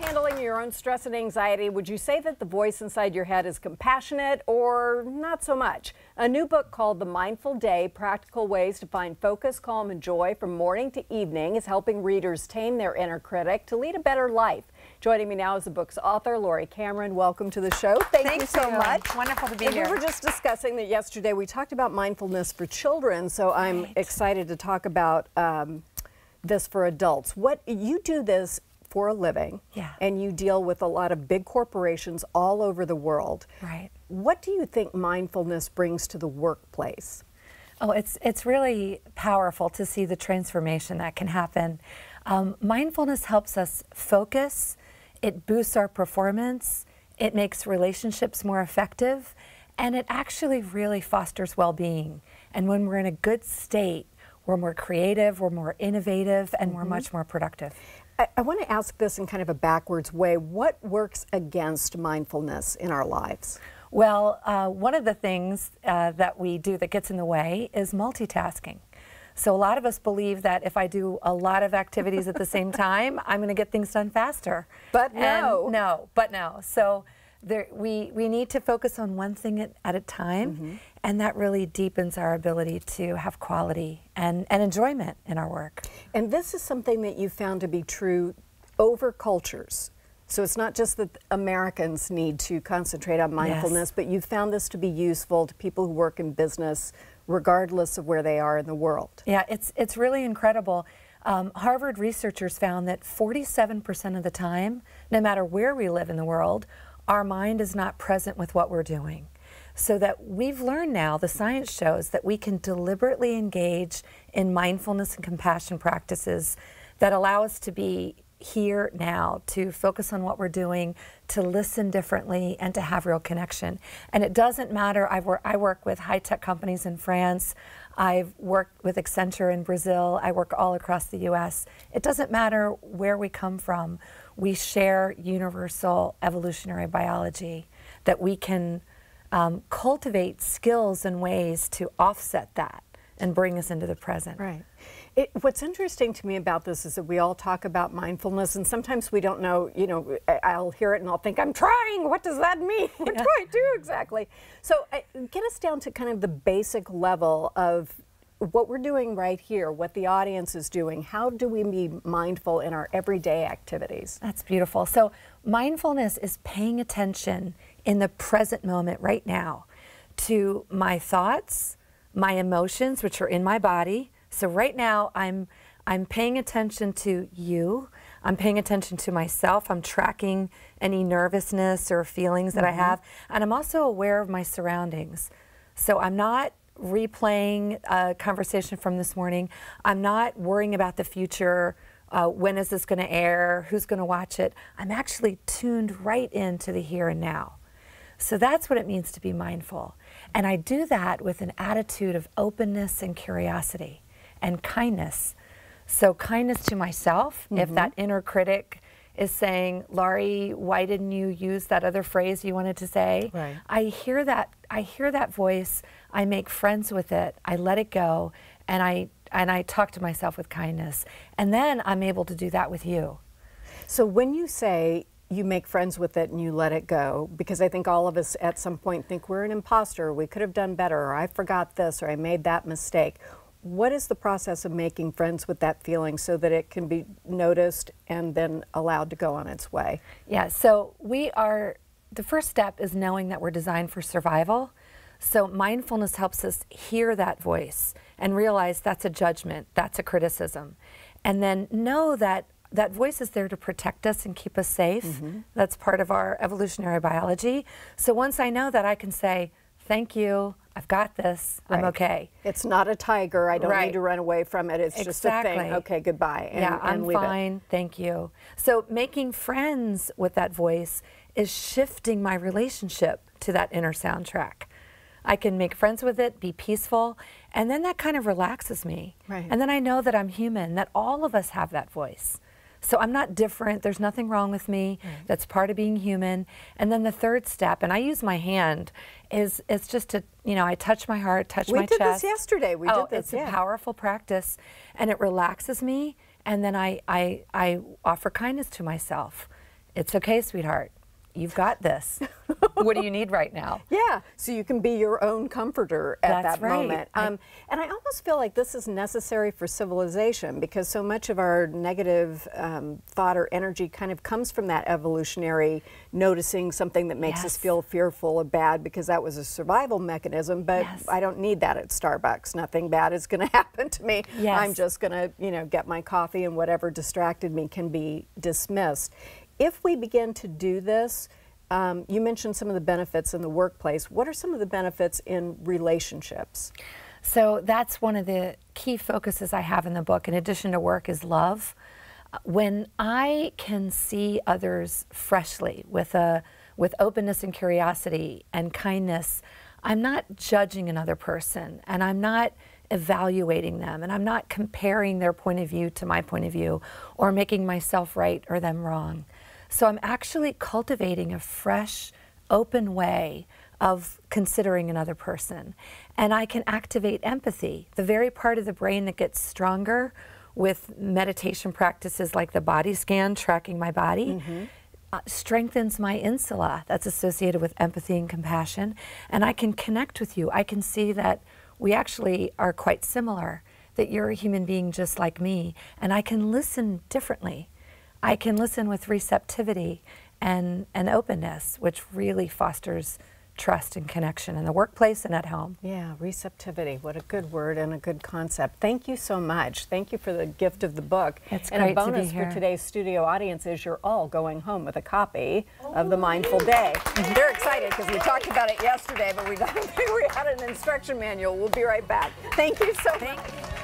Handling your own stress and anxiety, would you say that the voice inside your head is compassionate or not so much? A new book called The Mindful Day, Practical Ways to Find Focus, Calm, and Joy from Morning to Evening is helping readers tame their inner critic to lead a better life. Joining me now is the book's author, Laurie Cameron. Welcome to the show. Thank you so much. Wonderful to be and here. We were just discussing that yesterday. We talked about mindfulness for children, so I'm excited to talk about this for adults. You do this for a living, and you deal with a lot of big corporations all over the world. Right. What do you think mindfulness brings to the workplace? Oh, it's really powerful to see the transformation that can happen. Mindfulness helps us focus, it boosts our performance, it makes relationships more effective, and it actually really fosters well-being. And when we're in a good state, we're more creative, we're more innovative, and we're much more productive. I want to ask this in kind of a backwards way. What works against mindfulness in our lives? Well, one of the things that we do that gets in the way is multitasking. So a lot of us believe that if I do a lot of activities at the same time, I'm going to get things done faster. But no. No. So we need to focus on one thing at a time, and that really deepens our ability to have quality and enjoyment in our work. And this is something that you found to be true over cultures. So it's not just that Americans need to concentrate on mindfulness, but you found this to be useful to people who work in business, regardless of where they are in the world. Yeah, it's really incredible. Harvard researchers found that 47% of the time, no matter where we live in the world, our mind is not present with what we're doing. So that we've learned now, the science shows that we can deliberately engage in mindfulness and compassion practices that allow us to be here now, to focus on what we're doing, to listen differently, and to have real connection. And it doesn't matter, I work with high-tech companies in France, I've worked with Accenture in Brazil, I work all across the US. It doesn't matter where we come from, we share universal evolutionary biology, that we can cultivate skills and ways to offset that and bring us into the present. Right. What's interesting to me about this is that we all talk about mindfulness, and sometimes we don't know, I'll hear it and I'll think, I'm trying, what does that mean? What do I do exactly? So get us down to kind of the basic level of what we're doing right here, what the audience is doing. How do we be mindful in our everyday activities? That's beautiful. So mindfulness is paying attention in the present moment right now to my thoughts, my emotions, which are in my body. So right now I'm paying attention to you, I'm paying attention to myself, I'm tracking any nervousness or feelings that I have, and I'm also aware of my surroundings. So I'm not replaying a conversation from this morning, I'm not worrying about the future, when is this going to air, who's going to watch it. I'm actually tuned right into the here and now. So that's what it means to be mindful. And I do that with an attitude of openness and curiosity and kindness. So kindness to myself, if that inner critic is saying, Laurie, why didn't you use that other phrase you wanted to say? Right. I hear that voice, I make friends with it, I let it go, and I talk to myself with kindness. And then I'm able to do that with you. So when you say you make friends with it and you let it go, because I think all of us at some point think we're an imposter, we could have done better, or I forgot this, or I made that mistake. What is the process of making friends with that feeling so that it can be noticed and then allowed to go on its way? Yeah, so the first step is knowing that we're designed for survival. So mindfulness helps us hear that voice and realize that's a judgment, that's a criticism. And then know that that voice is there to protect us and keep us safe. That's part of our evolutionary biology. So once I know that, I can say, thank you, I've got this, I'm okay. It's not a tiger, I don't need to run away from it, it's just a thing, okay, goodbye. And, yeah, I'm fine, thank you. So making friends with that voice is shifting my relationship to that inner soundtrack. I can make friends with it, be peaceful, and then that kind of relaxes me. Right. And then I know that I'm human, that all of us have that voice. So I'm not different, there's nothing wrong with me, that's part of being human. And then the third step, and I use my hand, is it's just to, I touch my heart, touch my chest. We did this yesterday, we did this, it's a powerful practice, and it relaxes me, and then I offer kindness to myself. it's okay, sweetheart. You've got this. What do you need right now? Yeah, so you can be your own comforter at That's that right. moment. And I almost feel like this is necessary for civilization, because so much of our negative thought or energy kind of comes from that evolutionary noticing something that makes us feel fearful or bad, because that was a survival mechanism. But I don't need that at Starbucks. Nothing bad is going to happen to me. I'm just going to, you know, get my coffee, and whatever distracted me can be dismissed. If we begin to do this, you mentioned some of the benefits in the workplace. What are some of the benefits in relationships? So that's one of the key focuses I have in the book, in addition to work, is love. When I can see others freshly, with openness and curiosity and kindness, I'm not judging another person, and I'm not evaluating them, and I'm not comparing their point of view to my point of view, or making myself right or them wrong. So I'm actually cultivating a fresh, open way of considering another person. And I can activate empathy, the very part of the brain that gets stronger with meditation practices like the body scan, tracking my body, strengthens my insula that's associated with empathy and compassion. And I can connect with you. I can see that we actually are quite similar, that you're a human being just like me, and I can listen differently. I can listen with receptivity and openness, which really fosters trust and connection in the workplace and at home. Yeah, receptivity. What a good word and a good concept. Thank you so much. Thank you for the gift of the book. It's and great a bonus to be here. for today's studio audience is you're all going home with a copy of The Mindful Day. They're excited because we talked about it yesterday, but we had an instruction manual. We'll be right back. Thank you so much.